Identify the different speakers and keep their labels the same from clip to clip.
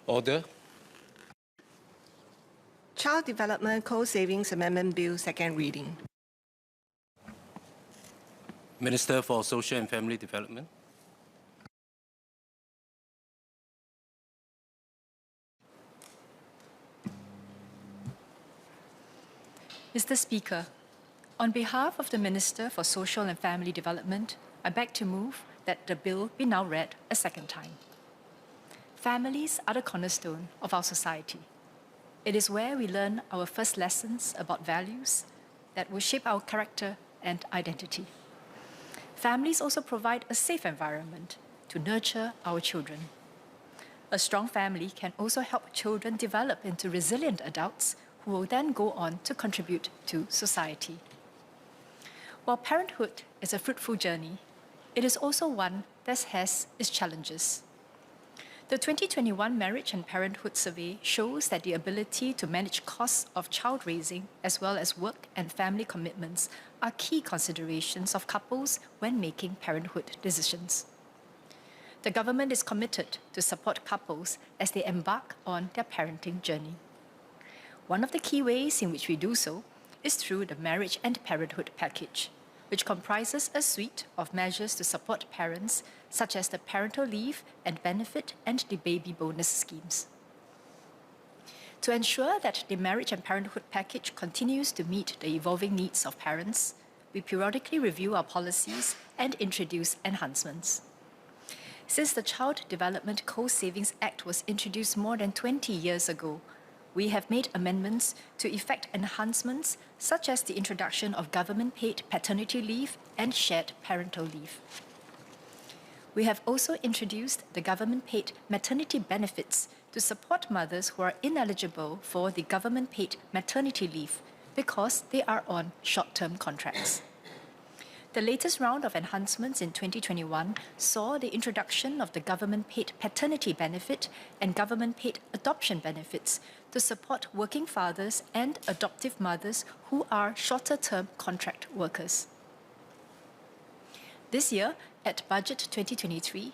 Speaker 1: Order.
Speaker 2: Child Development Co-Savings Amendment Bill, second reading.
Speaker 1: Minister for Social and Family Development.
Speaker 3: Mr. Speaker, on behalf of the Minister for Social and Family Development, I beg to move that the bill be now read a second time. Families are the cornerstone of our society. It is where we learn our first lessons about values that will shape our character and identity. Families also provide a safe environment to nurture our children. A strong family can also help children develop into resilient adults who will then go on to contribute to society. While parenthood is a fruitful journey, it is also one that has its challenges. The 2021 Marriage and Parenthood Survey shows that the ability to manage costs of child raising as well as work and family commitments are key considerations of couples when making parenthood decisions. The government is committed to support couples as they embark on their parenting journey. One of the key ways in which we do so is through the Marriage and Parenthood Package, which comprises a suite of measures to support parents, such as the parental leave and benefit and the baby bonus schemes. To ensure that the Marriage and Parenthood Package continues to meet the evolving needs of parents, we periodically review our policies and introduce enhancements. Since the Child Development Co-Savings Act was introduced more than 20 years ago, we have made amendments to effect enhancements such as the introduction of government-paid paternity leave and shared parental leave. We have also introduced the government-paid maternity benefits to support mothers who are ineligible for the government-paid maternity leave because they are on short-term contracts. The latest round of enhancements in 2021 saw the introduction of the government-paid paternity benefit and government-paid adoption benefits to support working fathers and adoptive mothers who are shorter-term contract workers. This year, at Budget 2023,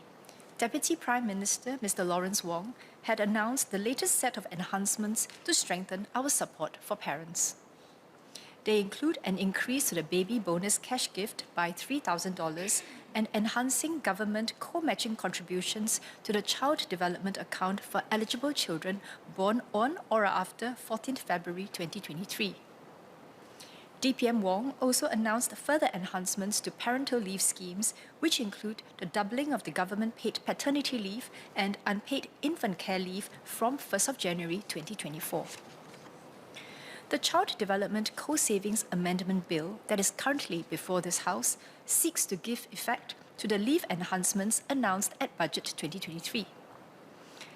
Speaker 3: Deputy Prime Minister Mr. Lawrence Wong had announced the latest set of enhancements to strengthen our support for parents. They include an increase to the baby bonus cash gift by $3,000 and enhancing government co-matching contributions to the Child Development Account for eligible children born on or after 14th February 2023. DPM Wong also announced further enhancements to parental leave schemes, which include the doubling of the government-paid paternity leave and unpaid infant care leave from 1st of January 2024. The Child Development Co-Savings Amendment Bill that is currently before this House seeks to give effect to the leave enhancements announced at Budget 2023.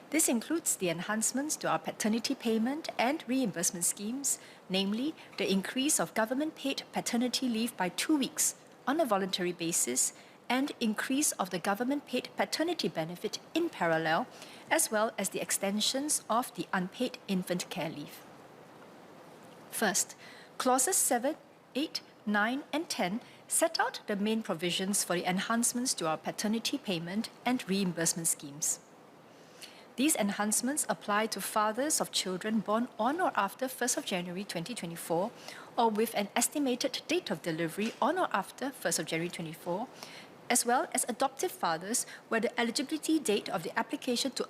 Speaker 3: This includes the enhancements to our paternity payment and reimbursement schemes, namely the increase of government-paid paternity leave by 2 weeks on a voluntary basis and increase of the government-paid paternity benefit in parallel, as well as the extensions of the unpaid infant care leave. First, clauses 7, 8, 9, and 10 set out the main provisions for the enhancements to our paternity payment and reimbursement schemes. These enhancements apply to fathers of children born on or after 1st of January 2024 or with an estimated date of delivery on or after 1st of January 2024, as well as adoptive fathers where the eligibility date of the application to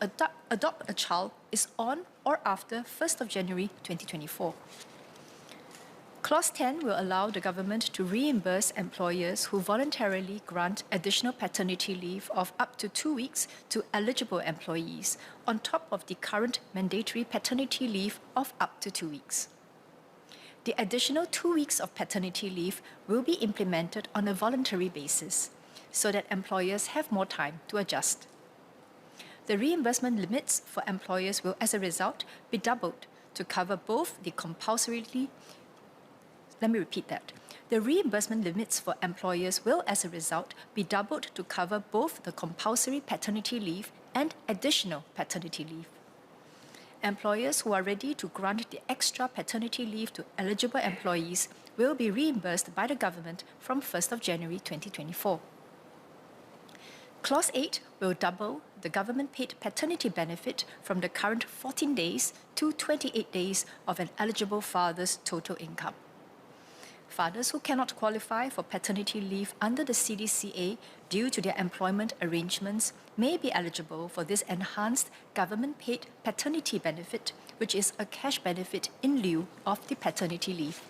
Speaker 3: adopt a child is on or after 1st of January 2024. Clause 10 will allow the government to reimburse employers who voluntarily grant additional paternity leave of up to 2 weeks to eligible employees, on top of the current mandatory paternity leave of up to 2 weeks. The additional 2 weeks of paternity leave will be implemented on a voluntary basis, so that employers have more time to adjust. The reimbursement limits for employers will, as a result, be doubled to cover both the compulsorily. Let me repeat that. The reimbursement limits for employers will, as a result, be doubled to cover both the compulsory paternity leave and additional paternity leave. Employers who are ready to grant the extra paternity leave to eligible employees will be reimbursed by the government from 1st of January 2024. Clause 8 will double the government-paid paternity benefit from the current 14 days to 28 days of an eligible father's total income. Fathers who cannot qualify for paternity leave under the CDCA due to their employment arrangements may be eligible for this enhanced government-paid paternity benefit, which is a cash benefit in lieu of the paternity leave.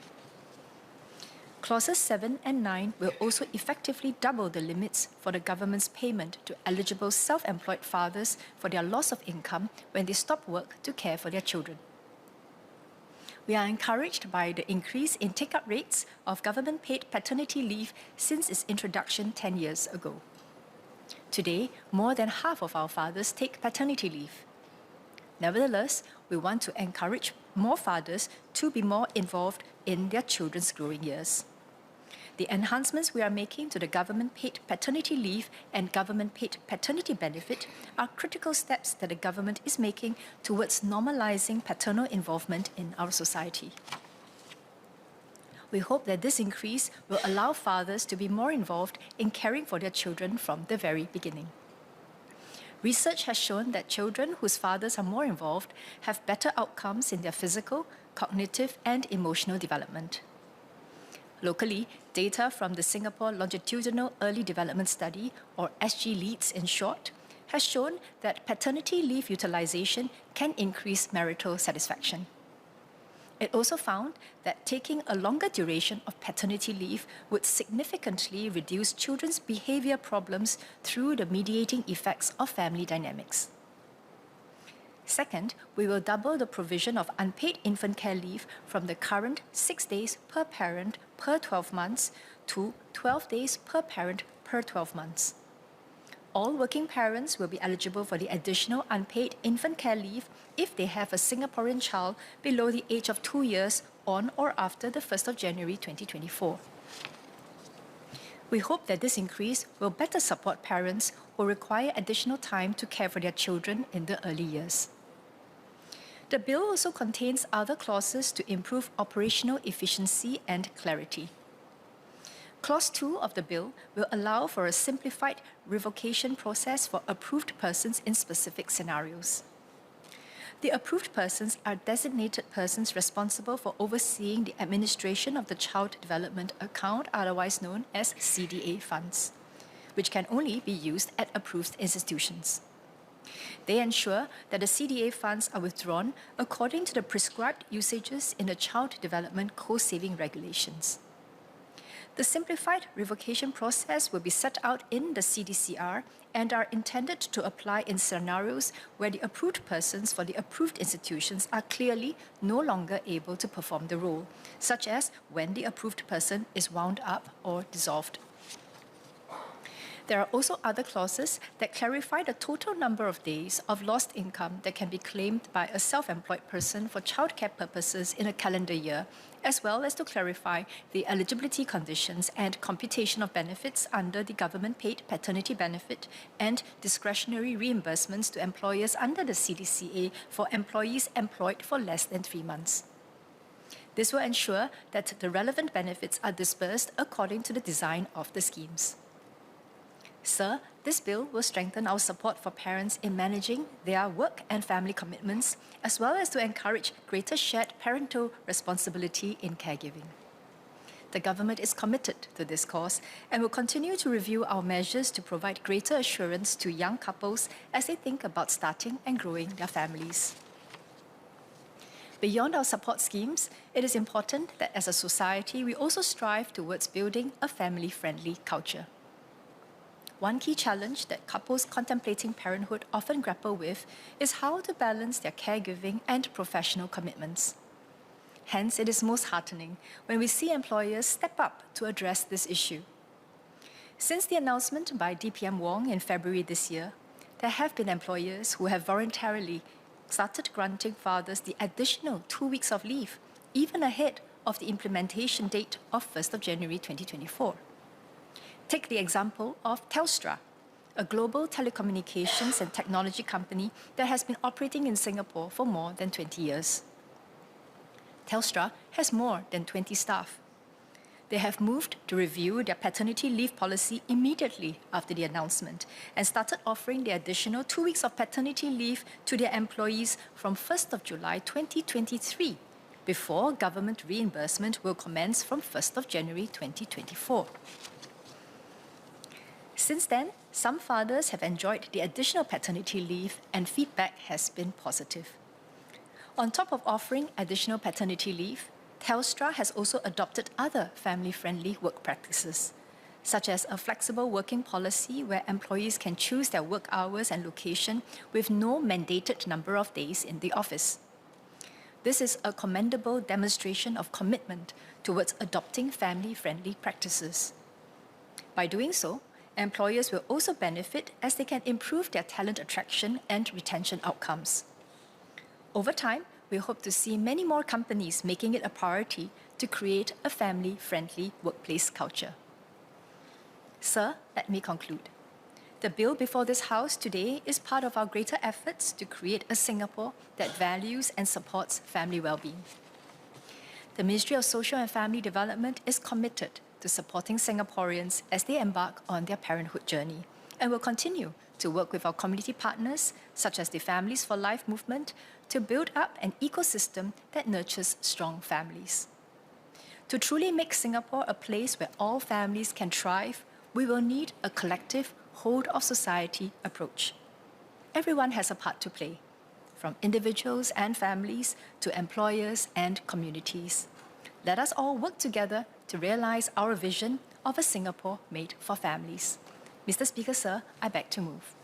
Speaker 3: Clauses 7 and 9 will also effectively double the limits for the government's payment to eligible self-employed fathers for their loss of income when they stop work to care for their children. We are encouraged by the increase in take-up rates of government-paid paternity leave since its introduction 10 years ago. Today, more than half of our fathers take paternity leave. Nevertheless, we want to encourage more fathers to be more involved in their children's growing years. The enhancements we are making to the government-paid paternity leave and government-paid paternity benefit are critical steps that the government is making towards normalizing paternal involvement in our society. We hope that this increase will allow fathers to be more involved in caring for their children from the very beginning. Research has shown that children whose fathers are more involved have better outcomes in their physical, cognitive, and emotional development. Locally, data from the Singapore Longitudinal Early Development Study, or SG-LEADS in short, has shown that paternity leave utilization can increase marital satisfaction. It also found that taking a longer duration of paternity leave would significantly reduce children's behavior problems through the mediating effects of family dynamics. Second, we will double the provision of unpaid infant care leave from the current 6 days per parent per 12 months to 12 days per parent per 12 months. All working parents will be eligible for the additional unpaid infant care leave if they have a Singaporean child below the age of 2 years on or after the 1st of January 2024. We hope that this increase will better support parents who require additional time to care for their children in the early years. The bill also contains other clauses to improve operational efficiency and clarity. Clause 2 of the bill will allow for a simplified revocation process for approved persons in specific scenarios. The approved persons are designated persons responsible for overseeing the administration of the Child Development Account, otherwise known as CDA funds, which can only be used at approved institutions. They ensure that the CDA funds are withdrawn according to the prescribed usages in the Child Development Co-Saving Regulations. The simplified revocation process will be set out in the CDCR and are intended to apply in scenarios where the approved persons for the approved institutions are clearly no longer able to perform the role, such as when the approved person is wound up or dissolved. There are also other clauses that clarify the total number of days of lost income that can be claimed by a self-employed person for childcare purposes in a calendar year, as well as to clarify the eligibility conditions and computation of benefits under the government-paid paternity benefit and discretionary reimbursements to employers under the CDCA for employees employed for less than 3 months. This will ensure that the relevant benefits are disbursed according to the design of the schemes. Sir, this bill will strengthen our support for parents in managing their work and family commitments, as well as to encourage greater shared parental responsibility in caregiving. The government is committed to this cause and will continue to review our measures to provide greater assurance to young couples as they think about starting and growing their families. Beyond our support schemes, it is important that as a society we also strive towards building a family-friendly culture. One key challenge that couples contemplating parenthood often grapple with is how to balance their caregiving and professional commitments. Hence, it is most heartening when we see employers step up to address this issue. Since the announcement by DPM Wong in February this year, there have been employers who have voluntarily started granting fathers the additional 2 weeks of leave, even ahead of the implementation date of 1st of January 2024. Take the example of Telstra, a global telecommunications and technology company that has been operating in Singapore for more than 20 years. Telstra has more than 20 staff. They have moved to review their paternity leave policy immediately after the announcement and started offering the additional 2 weeks of paternity leave to their employees from 1st of July 2023, before government reimbursement will commence from 1st of January 2024. Since then, some fathers have enjoyed the additional paternity leave and feedback has been positive. On top of offering additional paternity leave, Telstra has also adopted other family-friendly work practices, such as a flexible working policy where employees can choose their work hours and location with no mandated number of days in the office. This is a commendable demonstration of commitment towards adopting family-friendly practices. By doing so, employers will also benefit as they can improve their talent attraction and retention outcomes. Over time, we hope to see many more companies making it a priority to create a family-friendly workplace culture. Sir, let me conclude. The bill before this House today is part of our greater efforts to create a Singapore that values and supports family well-being. The Ministry of Social and Family Development is committed to supporting Singaporeans as they embark on their parenthood journey and will continue to work with our community partners, such as the Families for Life movement, to build up an ecosystem that nurtures strong families. To truly make Singapore a place where all families can thrive, we will need a collective whole-of-society approach. Everyone has a part to play, from individuals and families to employers and communities. Let us all work together to realize our vision of a Singapore made for families. Mr. Speaker, sir, I beg to move.